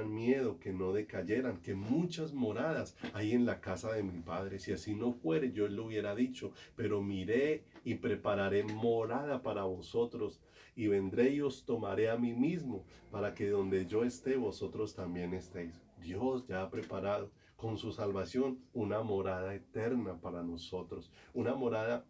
miedo, que no decayeran, que muchas moradas hay en la casa de mi Padre. Si así no fuere, yo lo hubiera dicho, pero miré y prepararé morada para vosotros, y vendré y os tomaré a mí mismo, para que donde yo esté, vosotros también estéis. Dios ya ha preparado con su salvación una morada eterna para nosotros, una morada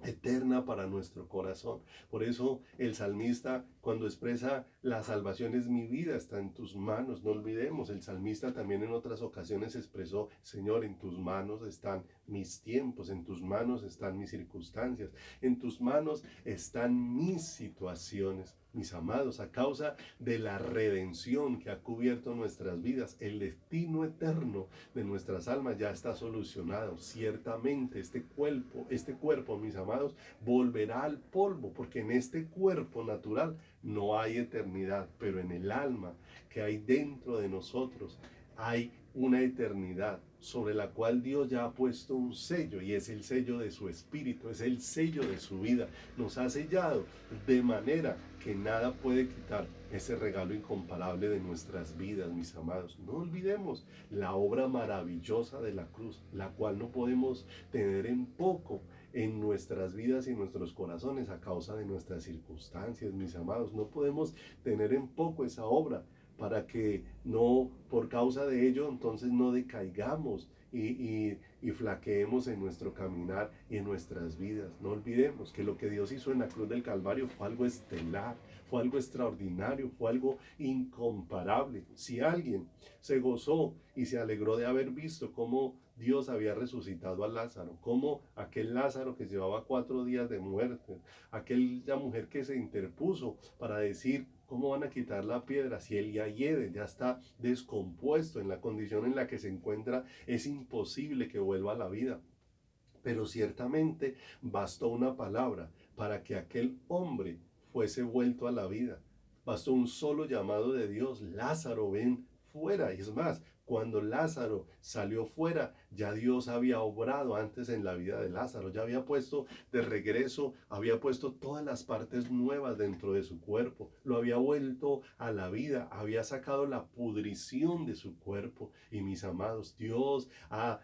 eterna para nuestro corazón. Por eso el salmista, cuando expresa la salvación es mi vida, está en tus manos. No olvidemos, el salmista también en otras ocasiones expresó, Señor, en tus manos están mis tiempos, en tus manos están mis circunstancias, en tus manos están mis situaciones. Mis amados, a causa de la redención que ha cubierto nuestras vidas, el destino eterno de nuestras almas ya está solucionado. Ciertamente este cuerpo, mis amados, volverá al polvo, porque en este cuerpo natural no hay eternidad, pero en el alma que hay dentro de nosotros hay una eternidad sobre la cual Dios ya ha puesto un sello, y es el sello de su espíritu, es el sello de su vida. Nos ha sellado de manera que nada puede quitar ese regalo incomparable de nuestras vidas, mis amados. No olvidemos la obra maravillosa de la cruz, la cual no podemos tener en poco en nuestras vidas y nuestros corazones a causa de nuestras circunstancias, mis amados. No podemos tener en poco esa obra para que no, por causa de ello, entonces no decaigamos y flaqueemos en nuestro caminar y en nuestras vidas. No olvidemos que lo que Dios hizo en la cruz del Calvario fue algo estelar, fue algo extraordinario, fue algo incomparable. Si alguien se gozó y se alegró de haber visto cómo Dios había resucitado a Lázaro, cómo aquel Lázaro que llevaba 4 días de muerte, aquella mujer que se interpuso para decir, ¿cómo van a quitar la piedra si él ya hiede, ya está descompuesto en la condición en la que se encuentra? Es imposible que vuelva a la vida. Pero ciertamente bastó una palabra para que aquel hombre fuese vuelto a la vida. Bastó un solo llamado de Dios, Lázaro, ven fuera. Y es más, cuando Lázaro salió fuera, ya Dios había obrado antes en la vida de Lázaro, ya había puesto de regreso, había puesto todas las partes nuevas dentro de su cuerpo, lo había vuelto a la vida, había sacado la pudrición de su cuerpo. Y mis amados, Dios ha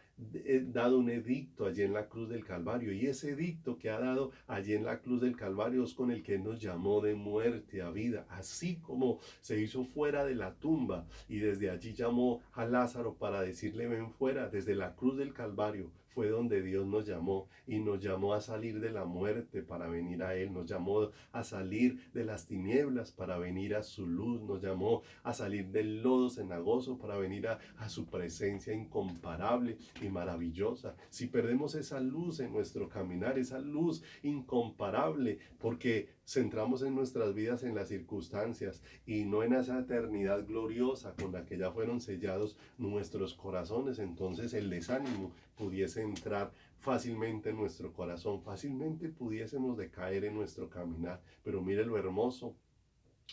dado un edicto allí en la cruz del Calvario, y ese edicto que ha dado allí en la cruz del Calvario es con el que nos llamó de muerte a vida, así como se hizo fuera de la tumba y desde allí llamó a Lázaro para decirle ven fuera. Desde la cruz del Calvario fue donde Dios nos llamó, y nos llamó a salir de la muerte para venir a Él, nos llamó a salir de las tinieblas para venir a su luz, nos llamó a salir del lodo cenagoso para venir a su presencia incomparable y maravillosa. Si perdemos esa luz en nuestro caminar, esa luz incomparable, porque centramos en nuestras vidas en las circunstancias y no en esa eternidad gloriosa con la que ya fueron sellados nuestros corazones, entonces el desánimo pudiese entrar fácilmente en nuestro corazón, fácilmente pudiésemos decaer en nuestro caminar. Pero mire lo hermoso,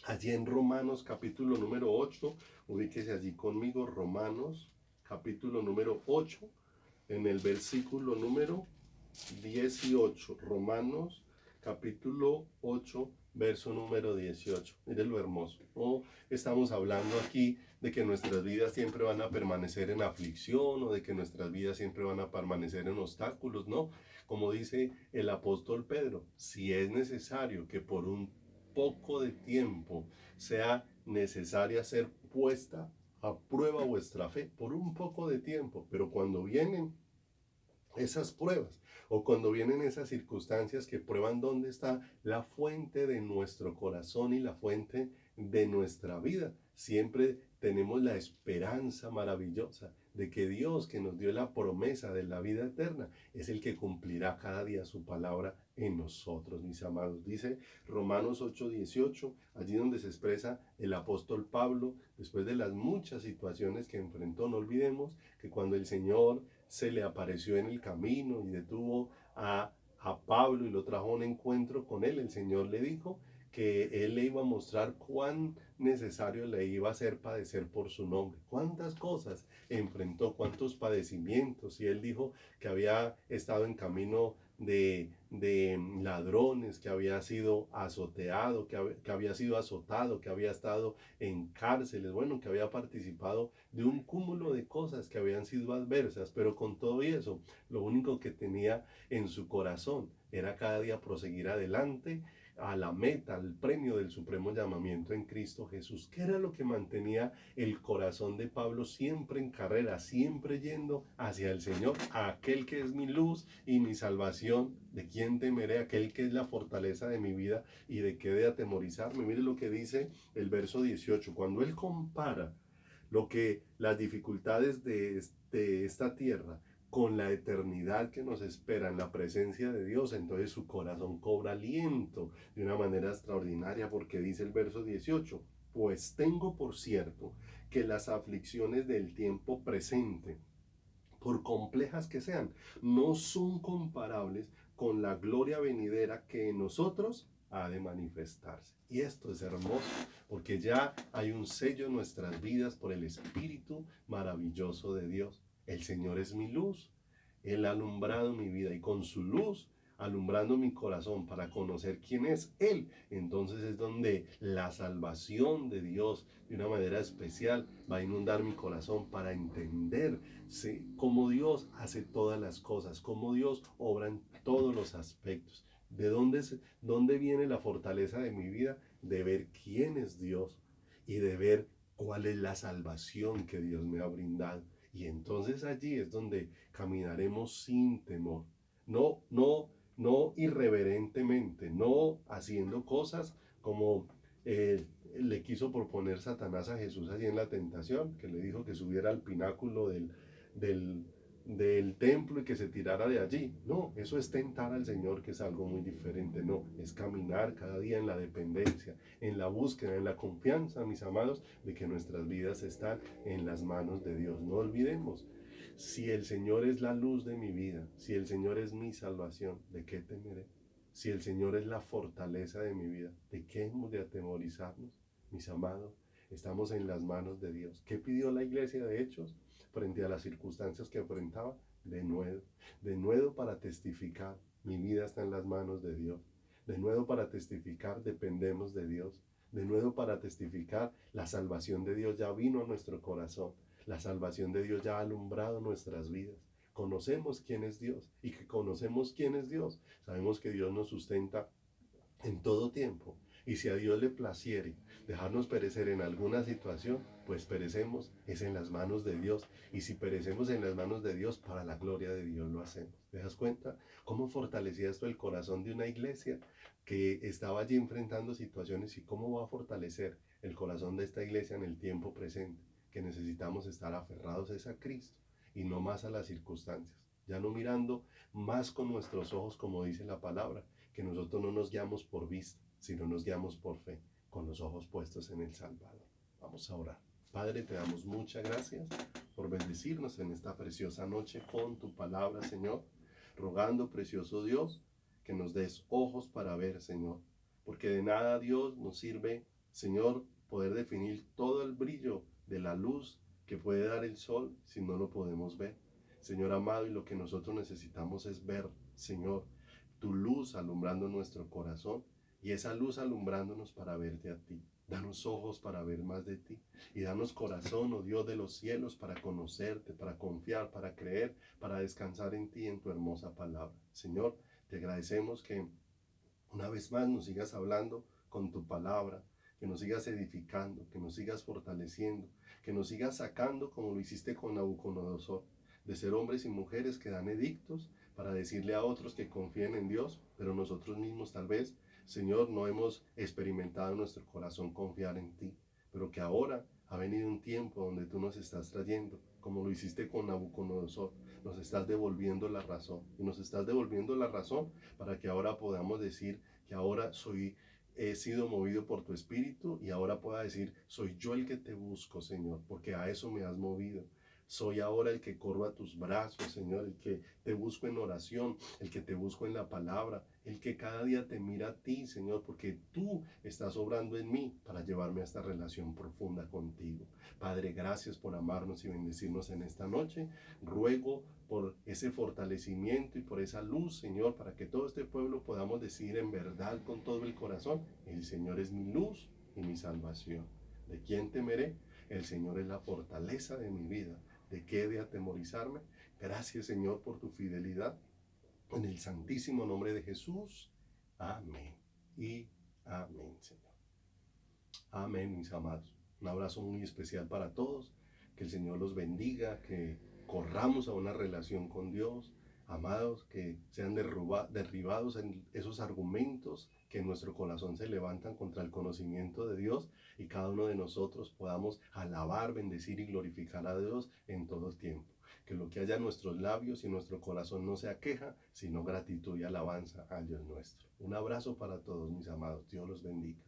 allí en Romanos capítulo número 8, ubíquese allí conmigo, Romanos capítulo número 8, en el versículo número 18, Romanos capítulo 8, verso número 18. Mire lo hermoso. No estamos hablando aquí de que nuestras vidas siempre van a permanecer en aflicción o de que nuestras vidas siempre van a permanecer en obstáculos, no. Como dice el apóstol Pedro, si es necesario que por un poco de tiempo sea necesaria ser puesta a prueba vuestra fe, por un poco de tiempo, pero cuando vienen esas pruebas o cuando vienen esas circunstancias que prueban dónde está la fuente de nuestro corazón y la fuente de nuestra vida, siempre tenemos la esperanza maravillosa de que Dios, que nos dio la promesa de la vida eterna, es el que cumplirá cada día su palabra en nosotros, mis amados. Dice Romanos 8:18, allí donde se expresa el apóstol Pablo, después de las muchas situaciones que enfrentó. No olvidemos que cuando el Señor se le apareció en el camino y detuvo a Pablo y lo trajo a un encuentro con él, el Señor le dijo que él le iba a mostrar cuán necesario le iba a ser padecer por su nombre, cuántas cosas enfrentó, cuántos padecimientos, y él dijo que había estado en camino de ladrones, que había sido azoteado, que había sido azotado, que había estado en cárceles, bueno, que había participado de un cúmulo de cosas que habían sido adversas, pero con todo eso, lo único que tenía en su corazón era cada día proseguir adelante, a la meta, al premio del supremo llamamiento en Cristo Jesús. ¿Qué era lo que mantenía el corazón de Pablo siempre en carrera, siempre yendo hacia el Señor, a aquel que es mi luz y mi salvación? ¿De quién temeré? Aquel que es la fortaleza de mi vida, y de qué de atemorizarme. Mire lo que dice el verso 18, cuando él compara las dificultades de esta tierra con la eternidad que nos espera en la presencia de Dios, entonces su corazón cobra aliento de una manera extraordinaria, porque dice el verso 18, pues tengo por cierto que las aflicciones del tiempo presente, por complejas que sean, no son comparables con la gloria venidera que en nosotros ha de manifestarse. Y esto es hermoso, porque ya hay un sello en nuestras vidas por el Espíritu maravilloso de Dios. El Señor es mi luz, Él ha alumbrado mi vida, y con su luz alumbrando mi corazón para conocer quién es Él, entonces es donde la salvación de Dios de una manera especial va a inundar mi corazón para entender, ¿sí?, cómo Dios hace todas las cosas, cómo Dios obra en todos los aspectos. ¿De dónde viene la fortaleza de mi vida? De ver quién es Dios y de ver cuál es la salvación que Dios me ha brindado. Y entonces allí es donde caminaremos sin temor. No irreverentemente, no haciendo cosas como le quiso proponer Satanás a Jesús allí en la tentación, que le dijo que subiera al pináculo del, del templo y que se tirara de allí. No, eso es tentar al Señor, que es algo muy diferente. No, es caminar cada día en la dependencia, en la búsqueda, en la confianza, mis amados, de que nuestras vidas están en las manos de Dios. No olvidemos, si el Señor es la luz de mi vida, si el Señor es mi salvación, ¿de qué temeré? Si el Señor es la fortaleza de mi vida, ¿de qué hemos de atemorizarnos? Mis amados, estamos en las manos de Dios. ¿Qué pidió la iglesia de Hechos frente a las circunstancias que enfrentaba? De nuevo para testificar, mi vida está en las manos de Dios. De nuevo para testificar, dependemos de Dios. De nuevo para testificar, la salvación de Dios ya vino a nuestro corazón. La salvación de Dios ya ha alumbrado nuestras vidas. Conocemos quién es Dios, y que conocemos quién es Dios, sabemos que Dios nos sustenta en todo tiempo. Y si a Dios le placiere dejarnos perecer en alguna situación, pues perecemos, es en las manos de Dios. Y si perecemos en las manos de Dios, para la gloria de Dios lo hacemos. ¿Te das cuenta cómo fortalecía esto el corazón de una iglesia que estaba allí enfrentando situaciones, y cómo va a fortalecer el corazón de esta iglesia en el tiempo presente? Que necesitamos estar aferrados a Cristo y no más a las circunstancias, ya no mirando más con nuestros ojos, como dice la palabra, que nosotros no nos guiamos por vista, sino nos guiamos por fe, con los ojos puestos en el Salvador. Vamos a orar. Padre, te damos muchas gracias por bendecirnos en esta preciosa noche con tu palabra, Señor, rogando, precioso Dios, que nos des ojos para ver, Señor, porque de nada, Dios, nos sirve, Señor, poder definir todo el brillo de la luz que puede dar el sol si no lo podemos ver. Señor amado, y lo que nosotros necesitamos es ver, Señor, tu luz alumbrando nuestro corazón, y esa luz alumbrándonos para verte a ti. Danos ojos para ver más de ti, y danos corazón, oh Dios de los cielos, para conocerte, para confiar, para creer, para descansar en ti, en tu hermosa palabra. Señor, te agradecemos que una vez más nos sigas hablando con tu palabra, que nos sigas edificando, que nos sigas fortaleciendo, que nos sigas sacando, como lo hiciste con Nabucodonosor, de ser hombres y mujeres que dan edictos para decirle a otros que confíen en Dios, pero nosotros mismos tal vez, Señor, no hemos experimentado en nuestro corazón confiar en ti, pero que ahora ha venido un tiempo donde tú nos estás trayendo, como lo hiciste con Nabucodonosor, nos estás devolviendo la razón, y nos estás devolviendo la razón para que ahora podamos decir que ahora he sido movido por tu espíritu, y ahora pueda decir, soy yo el que te busco, Señor, porque a eso me has movido. Soy ahora el que corro a tus brazos, Señor, el que te busco en oración, el que te busco en la palabra, el que cada día te mira a ti, Señor, porque tú estás obrando en mí para llevarme a esta relación profunda contigo. Padre, gracias por amarnos y bendecirnos en esta noche. Ruego por ese fortalecimiento y por esa luz, Señor, para que todo este pueblo podamos decir en verdad con todo el corazón, el Señor es mi luz y mi salvación. ¿De quién temeré? El Señor es la fortaleza de mi vida. ¿De qué he de atemorizarme? Gracias, Señor, por tu fidelidad. En el santísimo nombre de Jesús. Amén y amén, Señor. Amén, mis amados. Un abrazo muy especial para todos. Que el Señor los bendiga, que corramos a una relación con Dios. Amados, que sean derribados en esos argumentos que en nuestro corazón se levantan contra el conocimiento de Dios, y cada uno de nosotros podamos alabar, bendecir y glorificar a Dios en todo tiempo. Que lo que haya en nuestros labios y nuestro corazón no sea queja, sino gratitud y alabanza al Dios nuestro. Un abrazo para todos, mis amados. Dios los bendiga.